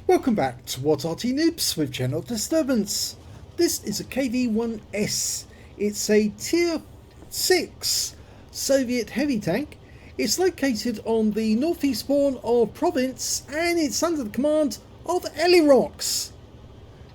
Welcome back to What Arty Noobs with Channel Disturbance. This is a KV-1S. It's a Tier 6 Soviet heavy tank. It's located on the northeastern of province and it's under the command of Elirox.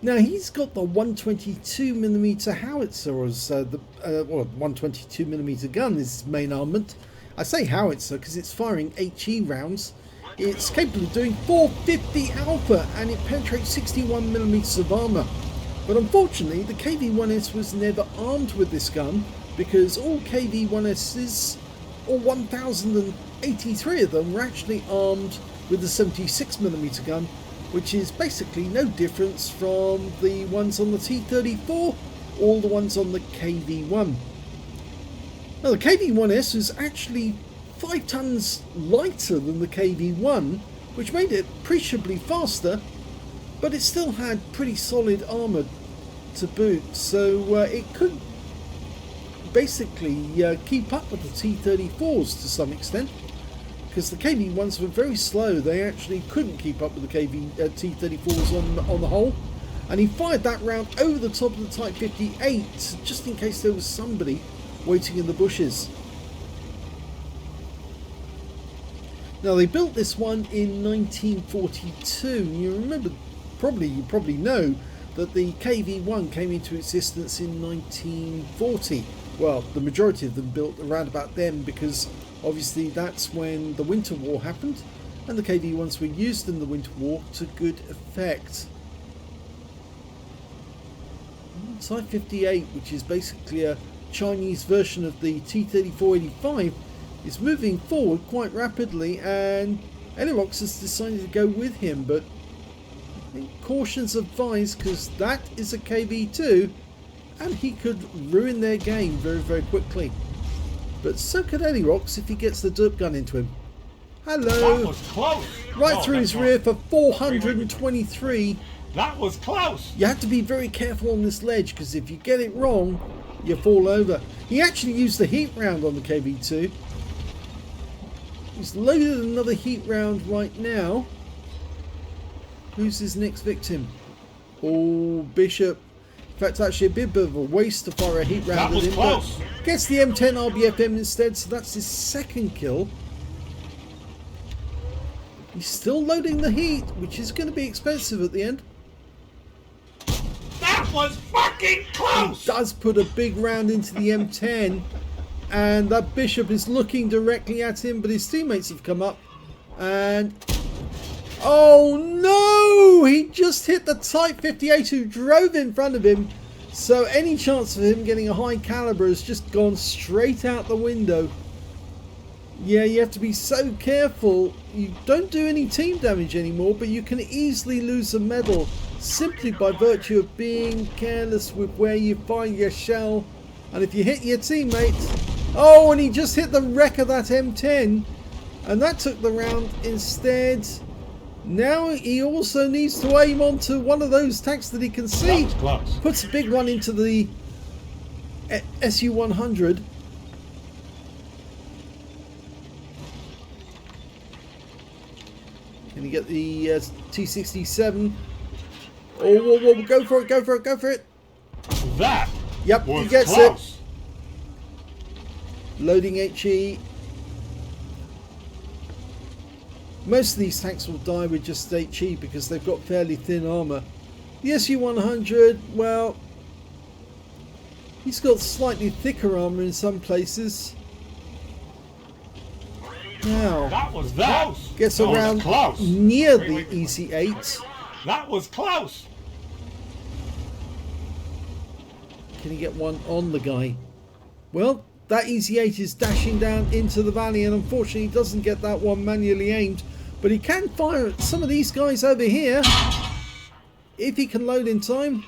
Now he's got the 122mm howitzer, or 122mm gun is his main armament. I say howitzer because it's firing HE rounds. It's capable of doing 450 alpha and it penetrates 61mm of armour. But unfortunately the KV-1S was never armed with this gun because all KV-1Ss, or 1083 of them, were actually armed with the 76mm gun, which is basically no difference from the ones on the T-34 or the ones on the KV-1. Now the KV-1S was actually 5 tons lighter than the KV-1, which made it appreciably faster, but it still had pretty solid armour to boot, so it could basically keep up with the T-34s to some extent, because the KV-1s were very slow. They actually couldn't keep up with the T-34s on the whole, and he fired that round over the top of the Type 58 just in case there was somebody waiting in the bushes. Now they built this one in 1942. You remember, you probably know that the KV-1 came into existence in 1940. Well, the majority of them built around about then, because obviously that's when the Winter War happened and the KV-1s were used in the Winter War to good effect. Type 58, which is basically a Chinese version of the T-34-85, is moving forward quite rapidly, and Elirox has decided to go with him, but I think caution's advised because that is a KV-2 and he could ruin their game very, very quickly. But so could Elirox if he gets the derp gun into him. Hello! That was close! Right through his rear for 423. That was close! You have to be very careful on this ledge because if you get it wrong, you fall over. He actually used the heat round on the KV-2. He's loaded another heat round right now. Who's his next victim? Oh, Bishop. In fact, actually a bit of a waste to fire a heat round at him. Close. But gets the M10 RBFM instead, so that's his second kill. He's still loading the heat, which is going to be expensive at the end. That was fucking close! He does put a big round into the M10. And that Bishop is looking directly at him, but his teammates have come up and... oh no! He just hit the Type 58 who drove in front of him. So any chance of him getting a high caliber has just gone straight out the window. Yeah, you have to be so careful. You don't do any team damage anymore, but you can easily lose a medal simply by virtue of being careless with where you find your shell. And if you hit your teammates... oh, and he just hit the wreck of that M10, and that took the round instead. Now he also needs to aim onto one of those tanks that he can see. Puts a big one into the SU-100. Can he get the T-67? Oh, whoa, go for it, go for it, go for it. That yep, was he gets close. it. Loading HE. Most of these tanks will die with just HE because they've got fairly thin armour. The SU-100, well, he's got slightly thicker armour in some places. Now, that was close. Gets that around close. Near the EC-8. That was close. Can he get one on the guy? Well, that EC-8 is dashing down into the valley, and unfortunately he doesn't get that one manually aimed, but he can fire at some of these guys over here if he can load in time.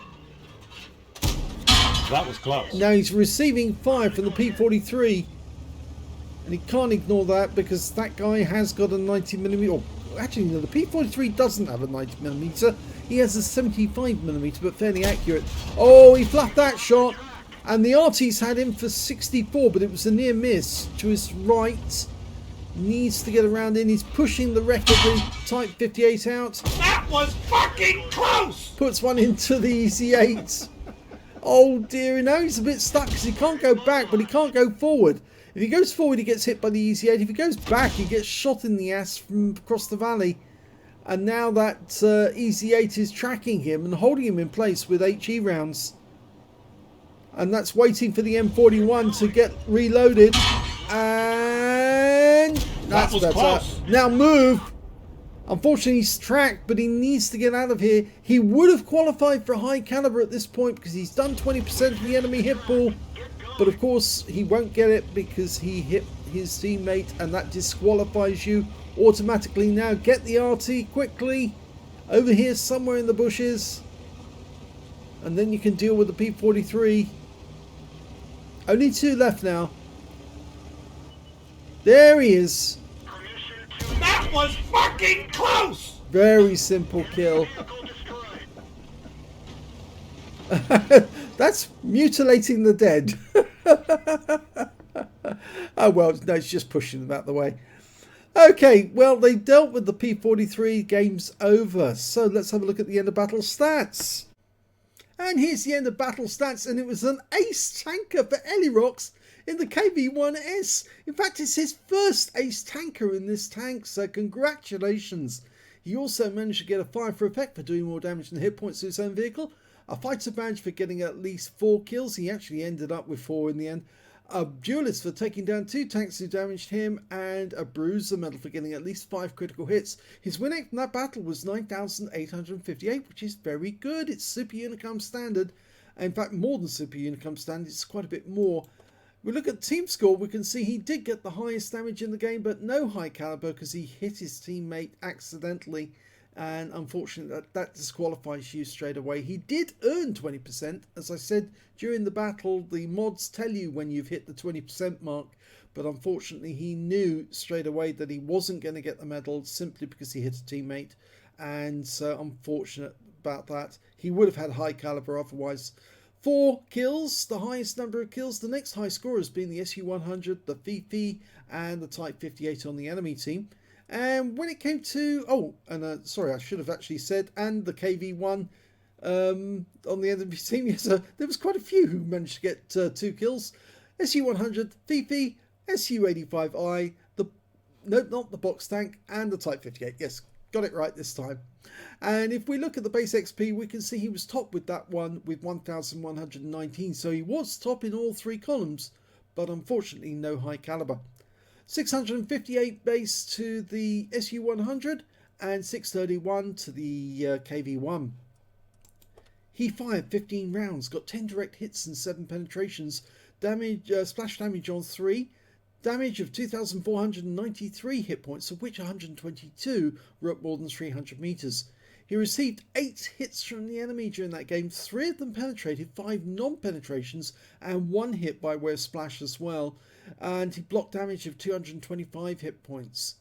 That was close. Now he's receiving fire from the P-43, and he can't ignore that because that guy has got a 90mm, or actually no, the P-43 doesn't have a 90mm, he has a 75mm, but fairly accurate. Oh, he fluffed that shot. And the Arty's had him for 64, but it was a near miss. To his right, needs to get around in. He's pushing the wreck of the Type 58 out. That was fucking close! Puts one into the Easy 8. Oh dear, now he's a bit stuck because he can't go back, but he can't go forward. If he goes forward, he gets hit by the Easy 8. If he goes back, he gets shot in the ass from across the valley. And now that Easy 8 is tracking him and holding him in place with HE rounds. And that's waiting for the M41 to get reloaded. And that's better. Close. Now move. Unfortunately, he's tracked, but he needs to get out of here. He would have qualified for high caliber at this point because he's done 20% of the enemy hit pool. But of course, he won't get it because he hit his teammate, and that disqualifies you automatically. Now get the Arty quickly over here somewhere in the bushes, and then you can deal with the P43. Only 2 left now. There he is. That was fucking close! Very simple kill. That's mutilating the dead. Oh well, no, it's just pushing them out the way. Okay, well, they dealt with the P43. Game's over. So let's have a look at the end of battle stats. And here's the end of battle stats, and it was an ace tanker for Elirox in the KV-1S. In fact, it's his first ace tanker in this tank, so congratulations. He also managed to get a fire for effect for doing more damage than hit points to his own vehicle, a fighter badge for getting at least 4 kills. He actually ended up with 4 in the end. A duelist for taking down 2 tanks who damaged him, and a bruiser medal for getting at least 5 critical hits. His win rate from that battle was 9,858, which is very good. It's Super Unicum standard. In fact, more than Super Unicum standard. It's quite a bit more. We look at team score, we can see he did get the highest damage in the game, but no high caliber because he hit his teammate accidentally. And unfortunately, that disqualifies you straight away. He did earn 20%. As I said, during the battle, the mods tell you when you've hit the 20% mark. But unfortunately, he knew straight away that he wasn't going to get the medal simply because he hit a teammate. And so unfortunate about that. He would have had high caliber otherwise. 4 kills, the highest number of kills. The next high score has been the SU-100, the Fifi, and the Type 58 on the enemy team. And when it came to, sorry, I should have actually said, and the KV-1 on the enemy team, yes, there was quite a few who managed to get 2 kills. SU-100, Fifi, SU-85I, not the box tank, and the Type 58. Yes, got it right this time. And if we look at the base XP, we can see he was top with that one with 1,119. So he was top in all 3 columns, but unfortunately no high caliber. 658 base to the SU-100 and 631 to the KV-1. He fired 15 rounds, got 10 direct hits and 7 penetrations, splash damage on 3, damage of 2,493 hit points, of which 122 were up more than 300 meters. He received 8 hits from the enemy during that game, 3 of them penetrated, 5 non-penetrations, and 1 hit by way of splash as well. And he blocked damage of 225 hit points.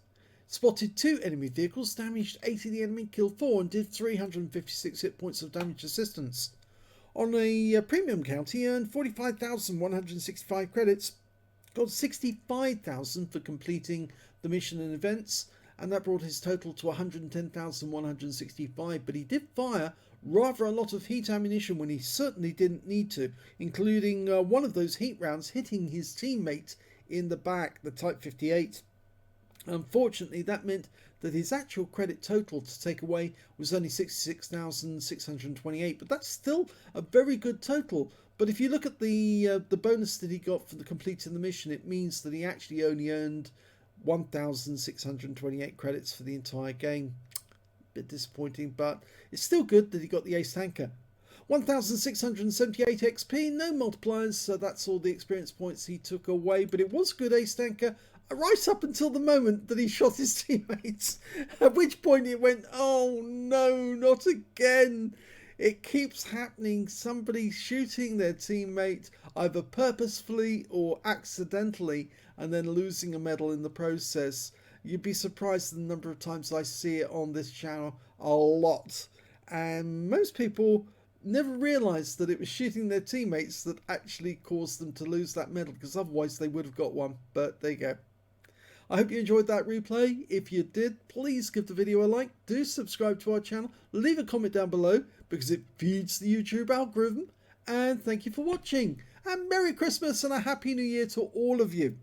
Spotted 2 enemy vehicles, damaged 8 of the enemy, killed 4, and did 356 hit points of damage assistance. On a premium count, he earned 45,165 credits, got 65,000 for completing the mission and events, and that brought his total to 110,165. But he did fire rather a lot of heat ammunition when he certainly didn't need to, including one of those heat rounds hitting his teammate in the back, the Type 58. Unfortunately, that meant that his actual credit total to take away was only 66,628, but that's still a very good total. But if you look at the bonus that he got for the completing the mission, it means that he actually only earned 1,628 credits for the entire game. Bit disappointing, but it's still good that he got the ace tanker. 1,678 XP, no multipliers, so that's all the experience points he took away, but it was a good ace tanker right up until the moment that he shot his teammates, at which point it went, oh no, not again. It keeps happening. Somebody shooting their teammate either purposefully or accidentally and then losing a medal in the process. You'd be surprised at the number of times I see it on this channel. A lot. And most people never realised that it was shooting their teammates that actually caused them to lose that medal, because otherwise they would have got one. But there you go. I hope you enjoyed that replay. If you did, please give the video a like, do subscribe to our channel, leave a comment down below because it feeds the YouTube algorithm. And thank you for watching. And Merry Christmas and a Happy New Year to all of you.